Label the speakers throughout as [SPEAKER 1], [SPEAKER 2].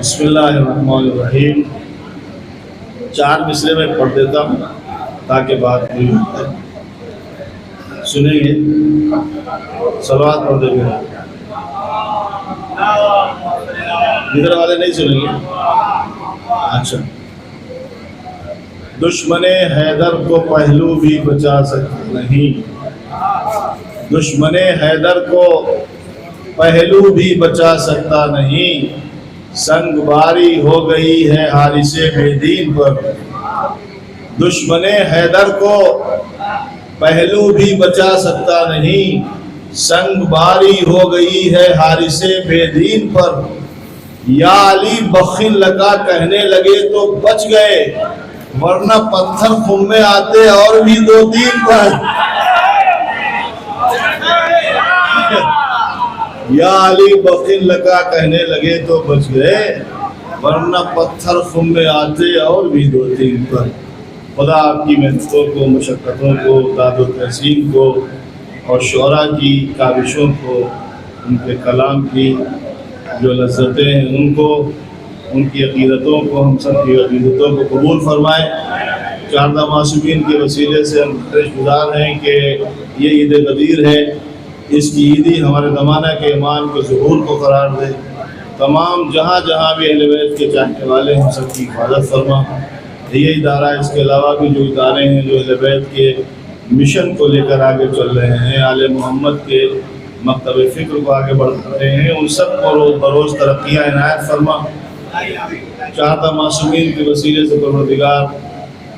[SPEAKER 1] बिस्मिल्लाहिर्रहमानिर्रहीम। 4 मिसरे में पढ़ देता हूँ ताकि बात पूरी हो जाए। सुनेंगे, सलवात पढ़ देंगे। इधर वाले नहीं सुनेंगे। अच्छा। दुश्मने हैदर को पहलू भी बचा सकता नहीं। दुश्मने हैदर को पहलू भी बचा सकता नहीं। संगबारी हो गई है हारिसे बेदीन पर। दुश्मने हैदर को पहलू भी बचा सकता नहीं। संगबारी हो गई है हारिसे बेदीन पर। या अली बखिल लगा कहने लगे तो बच गए, वरना पत्थर खुम में आते और भी 2-3 पर। या अली बखिल लगा कहने लगे तो बच गए, वरना पत्थर खुम में आते और भी 2-3 पर। खुदा आपकी मेहनतों को, मशक्क़तों को, दादो तहसीन को और शोरा की काविशों को, उनके कलाम की जो लज़्ज़तें हैं उनको, उनकी अक़ीदतों को, हम सब की अक़ीदतों को कबूल फरमाएँ। 14 मासूमीन के वसीले से हम शुक्रगुज़ार हैं कि ये ईद गदीर है। इसकी ईदी हमारे ज़माना के ईमान के ज़ुहूर को करार दे। तमाम जहाँ जहाँ भी अहले बैत के चाहने वाले हैं सब की हिफाजत फरमा। ये इदारा, इसके अलावा भी जो इदारे हैं जो अहले बैत के मिशन को लेकर आगे चल रहे हैं, आले मोहम्मद के मकतब फ़िक्र को आगे बढ़ा रहे हैं, उन सब को रोज़ बरोज़ तरक्कियाँ इनायत फरमा। 14 मासूमीन के वसीले से परवरदिगार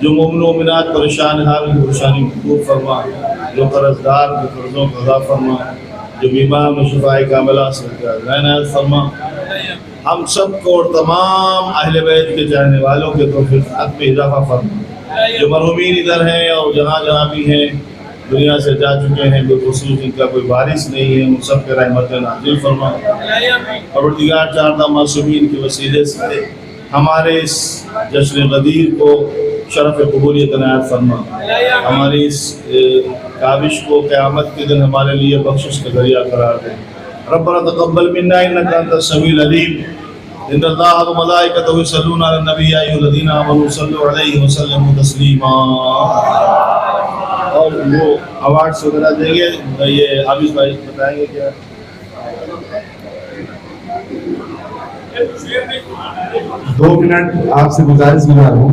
[SPEAKER 1] जो मोमिन मोमिनात परेशान हाल की परेशानी दूर फरमा, जो कर्ज़दार के कर्ज़ों को अदा फरमा, जो बीमार में शिफाए कामिला से इनायत फरमा। हम सब को और तमाम अहले बैत के चाहने वालों के तौफ़ीक़ात में इजाफ़ा फरमा। जो मरहूमीन इधर हैं और जहाँ जहाँ भी हैं दुनिया से जा चुके हैं, बिलखुसूस जिनका कोई वारिस नहीं है, उन सब के रहमत नाज़िल फरमा। परवरदिगार 14 मासूमीन के वसीले से हमारे इस जश्न गदीर को शरफ़ कबूलियत इनायत फरमा। हमारी इस काविश को क़यामत के दिन हमारे लिए बख्शिश का ज़रिया करार दे। रब्बना तक़ब्बल मिन्ना इन्नका अंतस समीउल अलीम। इन्नल्लाह व मलाइकतहु युसल्लूना अलन नबी या अय्युहल्लज़ीना आमनू सल्लु अलैहि व सल्लिमू तस्लीमा। और वो अवार्ड्स वगैरह देंगे, ये हाफिज़ भाई बताएंगे क्या?
[SPEAKER 2] 2 मिनट आपसे गुजारिश कर रहा हूँ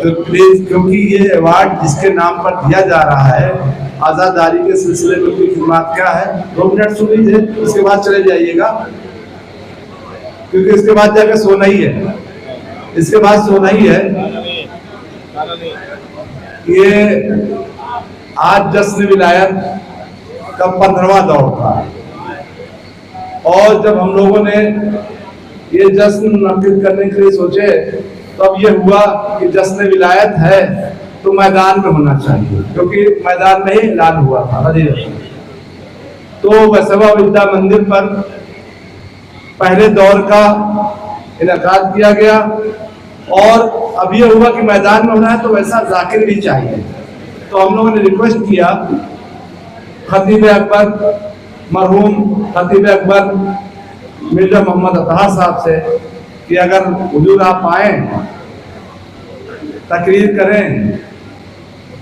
[SPEAKER 2] तो प्लीज, क्योंकि ये अवार्ड जिसके नाम पर दिया जा रहा है आज़ादारी के सिलसिले में उनकी खिदमत क्या है, 2 मिनट सुन लीजिए, उसके बाद चले जाइएगा, क्योंकि इसके बाद जाकर सोना ही है। इसके बाद सोना ही है। ये आज जश्न विलायत का 15वां दौर था और जब हम लोगों ने ये जश्न मुनक़िद करने के लिए सोचे तो अब ये हुआ कि जश्न विलायत है तो मैदान में होना चाहिए, क्योंकि मैदान में ही ऐलान हुआ था। तो वैसवा विद्या मंदिर पर पहले दौर का इनेकाद किया गया और अब ये हुआ कि मैदान में होना है तो वैसा जाकिर भी चाहिए। तो हम लोगों ने रिक्वेस्ट किया खतीब अकबर, मरहूम खतीब अकबर मिर्जा मोहम्मद अतहार साहब से कि अगर हुजूर आप आए तकरीर करें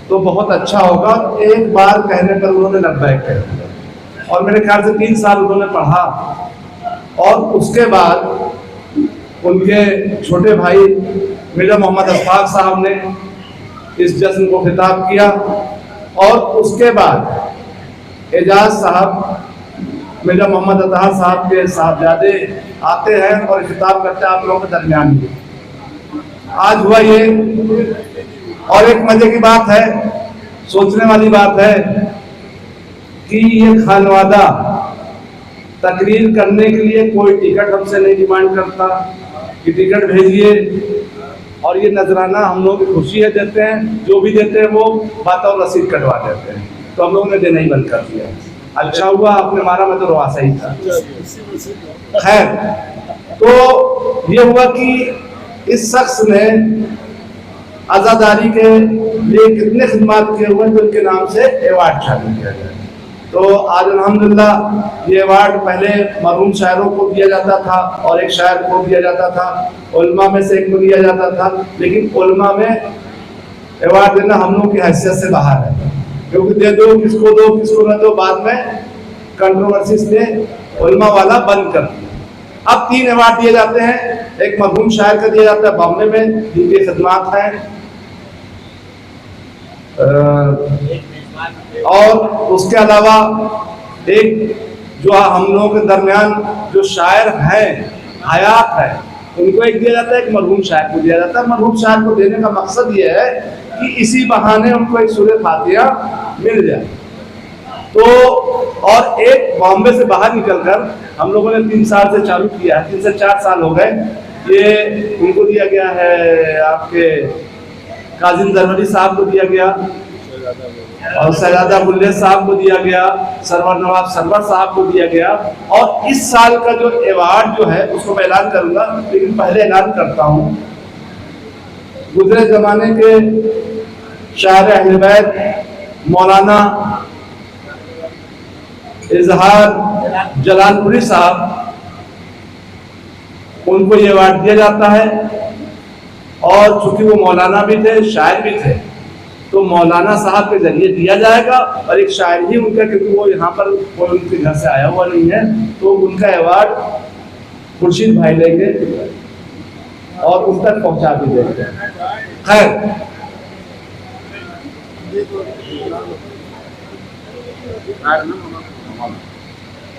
[SPEAKER 2] तो बहुत अच्छा होगा। एक बार कहने पर उन्होंने लब्बैक कह दिया और मेरे ख्याल से 3 साल उन्होंने पढ़ा और उसके बाद उनके छोटे भाई मिर्जा मोहम्मद अशफाक साहब ने इस जश्न को खिताब किया और उसके बाद एजाज साहब मिर्जा मोहम्मद अतहार साहब के साहबजादे आते हैं और खिताब करते हैं आप लोगों के दरमियान में। आज हुआ ये, और एक मजे की बात है, सोचने वाली बात है कि ये खानवादा तकरीर करने के लिए कोई टिकट हमसे नहीं डिमांड करता कि टिकट भेजिए, और ये नजराना हम लोग खुशी है देते हैं, जो भी देते हैं वो बात और रसीद कटवा देते हैं, तो हम लोगों ने देना ही बंद कर दिया। अच्छा हुआ आपने मारा, मैं तो रोआसा ही था। खैर, तो ये हुआ कि इस शख्स ने आज़ादारी के लिए कितने खिदमत किए हुए तो उनके नाम से अवार्ड चालू किया गया। तो आज अल्हम्दुलिल्लाह ये अवार्ड पहले मरहूम शायरों को दिया जाता था और एक शायर को दिया जाता था, उलमा में से एक को दिया जाता था, लेकिन उलमा में अवार्ड देना हम लोग की हैसियत से बाहर है, क्योंकि दे दो किसको न दो, बाद में कंट्रोवर्सी ने उलमा वाला बंद कर दिया। अब 3 अवार्ड दिए जाते हैं। एक मरहूम शायर का दिया जाता है बॉम्बे में, जिनकी खिदमत है, और उसके अलावा एक जो हम लोगों के दरमियान जो शायर हैं, हयात है, उनको एक दिया जाता है, एक मरहूम शायर को दिया जाता है। मरहूम शायर को देने का मकसद ये है कि इसी बहाने उनको एक सूरह फातिहा मिल जाए। तो और एक बॉम्बे से बाहर निकलकर हम लोगों ने 3 साल से चालू किया है, 3 से 4 साल हो गए, ये उनको दिया गया है, आपके काजिम जरवरी साहब को दिया गया, और शहजादा बुल्ले साहब को दिया गया, सरवर नवाब सरवर साहब को दिया गया। और इस साल का जो अवार्ड जो है उसको मैं ऐलान करूंगा, लेकिन पहले ऐलान करता हूं, गुजरे जमाने के शायर अहले बैत मौलाना इजहार जलालपुरी साहब, उनको ये अवार्ड दिया जाता है। और चूंकि वो मौलाना भी थे, शायर भी थे, तो मौलाना साहब के जरिए दिया जाएगा, और एक शायर ही उनका, क्योंकि वो यहाँ पर कोई उनके घर से आया हुआ नहीं है, तो उनका अवार्ड खुर्शीद भाई लेंगे और उन तक पहुंचा भी देंगे। खैर,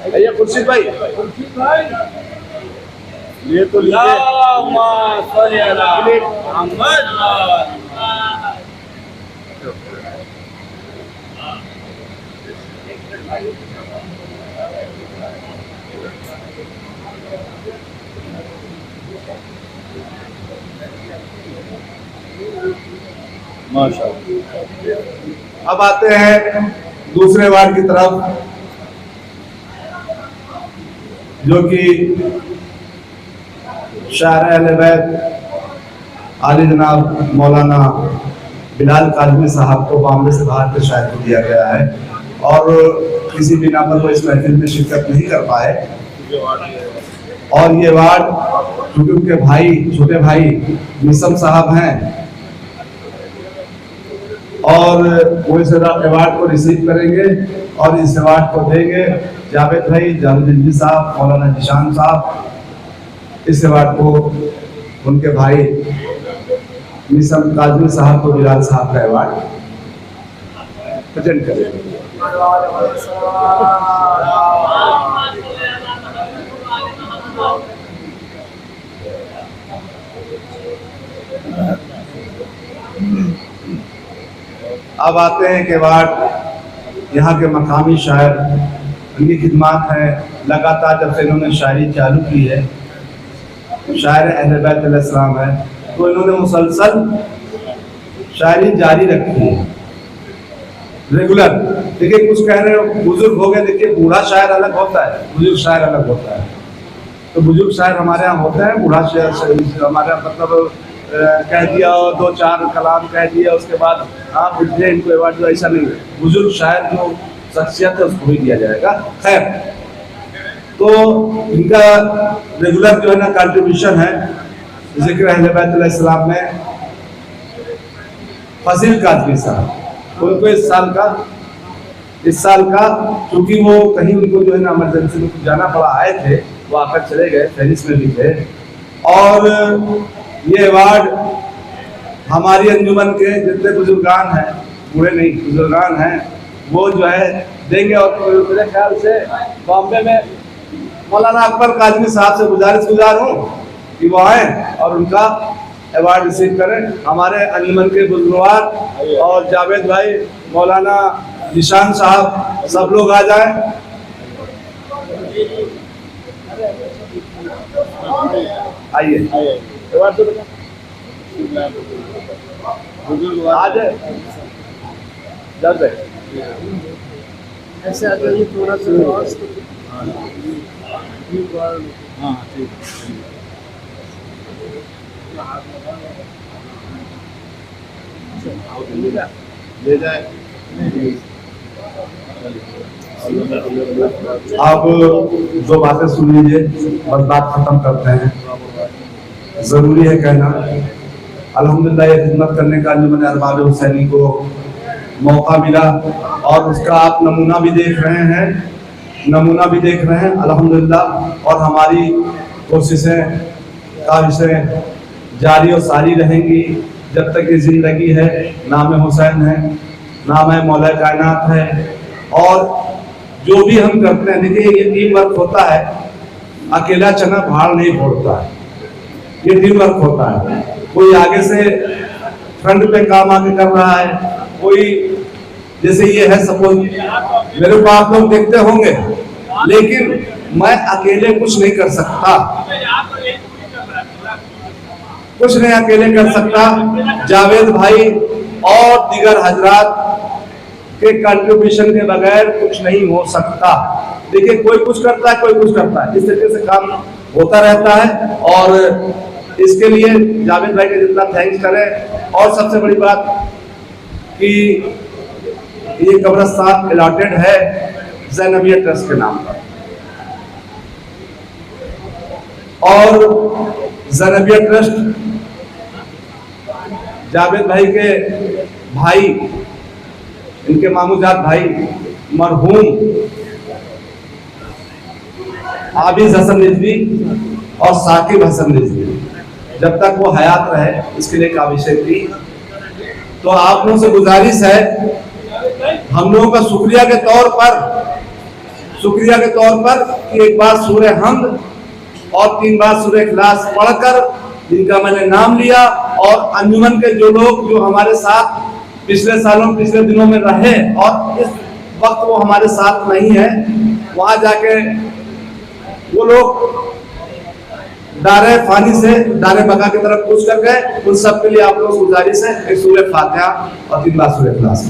[SPEAKER 2] भैया खुर्शीद भाई,
[SPEAKER 1] ये तो माशाअल्लाह।
[SPEAKER 2] अब आते हैं दूसरे अवार्ड की तरफ, जो कि शायर अहले बैत आली जनाब मौलाना बिलाल काज़मी साहब को बॉम्बे से बाहर के शायर को दिया गया है, और किसी बिना पर वो इस महफिल में शिरकत नहीं कर पाए। और ये अवार्ड क्योंकि उनके भाई, छोटे भाई निसम साहब हैं, और वो इस अवार्ड को रिसीव करेंगे और इस अवार्ड को देंगे जावेद भाई, जावेद साहब, मौलाना जिशान साहब। इस अवार्ड को उनके भाई निसम काज़मी साहब को बिलाल साहब का अवार्ड प्रेजेंट करेंगे। अब आते हैं कि अवार्ड यहाँ के मकामी शायर, उनकी खिदमत है। लगातार जब से इन्होंने शायरी चालू की है, शायर अहले बैत अलैहिस्सलाम है, तो इन्होंने मुसलसल शायरी जारी रखी है, रेगुलर। देखिए कुछ कह रहे हो बुजुर्ग हो गए, देखिए बूढ़ा शायर अलग होता है, बुजुर्ग शायर अलग होता है। तो बुजुर्ग शायर हमारे यहाँ होते हैं, बूढ़ा शायर हमारे यहाँ मतलब कह दिया और 2-4 कलाम कह दिया, उसके बाद आप बुझे इनको अवार्ड दो, ऐसा नहीं है। बुजुर्ग शायर जो शख्सियत है उसको भी दिया जाएगा। खैर, तो इनका रेगुलर जो है ना कंट्रीब्यूशन है ज़िक्र अहले बैत अलैहिस्सलाम में फजील काज़मी साहब, उनको इस साल का क्योंकि वो कहीं उनको जो है ना इमरजेंसी में जाना पड़ा, आए थे, वो आकर चले गए, पेरिस में भी थे। और ये अवार्ड हमारी अंजुमन के जितने बुजुर्गान हैं, बूढ़े नहीं बुजुर्गान हैं, वो जो है देंगे। और मेरे ख्याल से बॉम्बे में मौलाना अकबर काज़मी साहब से गुजारिश हूँ कि वो आए और उनका अवार्ड रिसीव करें। हमारे अंजुमन के बुजुर्गान और जावेद भाई, मौलाना निशान साहब, सब लोग आ जाएं। आइए आज
[SPEAKER 3] ऐसे आ जाइए थोड़ा सा।
[SPEAKER 1] हाँ ठीक ले जाए।
[SPEAKER 2] आप जो बातें सुन लीजिए, बस बात खत्म करते हैं। जरूरी है कहना, अल्हम्दुलिल्लाह ये खिदमत करने का अंजुमन अरबाब हुसैनी को मौका मिला और उसका आप नमूना भी देख रहे हैं अल्हम्दुलिल्लाह। और हमारी कोशिशें का विषय जारी और सारी रहेंगी जब तक ये जिंदगी है। नाम हुसैन है, नाम है मौला कायनात है। और जो भी हम करते हैं, देखिए ये टीम वर्क होता है, अकेला चना भाड़ नहीं फोड़ता है, ये टीम वर्क होता है। कोई आगे से फ्रंट पे काम आगे कर रहा है, कोई जैसे ये है सपोज मेरे को आप लोग देखते होंगे, लेकिन मैं अकेले कुछ नहीं कर सकता, कुछ नहीं अकेले कर सकता। जावेद भाई और दीगर हजरात के कंट्रीब्यूशन के बगैर कुछ नहीं हो सकता। देखिए कोई कुछ करता है, कोई कुछ करता है, इस तरीके से काम होता रहता है। और इसके लिए जावेद भाई के जितना थैंक्स करें। और सबसे बड़ी बात कि ये कब्रिस्तान अलॉटेड है ज़ैनबिया ट्रस्ट के नाम पर, और ज़ैनबिया ट्रस्ट जावेद भाई के भाई, इनके मामूजात भाई मरहूम आबिद हसन रिजवी और साकिब हसन रिजवी, जब तक वो हयात रहे इसके लिए काबिश थी। तो आप लोगों से गुजारिश है, हम लोगों का शुक्रिया के तौर पर कि एक बार सूरह हम्द और 3 बार सूरह इखलास पढ़कर जिनका मैंने नाम लिया, और अंजुमन के जो लोग जो हमारे साथ पिछले सालों पिछले दिनों में रहे और इस वक्त वो हमारे साथ नहीं है, वहां जाके वो लोग दारे फानी से दारे बका की तरफ कूच कर गए। उन सब के लिए आप लोग गुजारिश है एक सूरह फातिहा और 3 बार सूरह इखलास।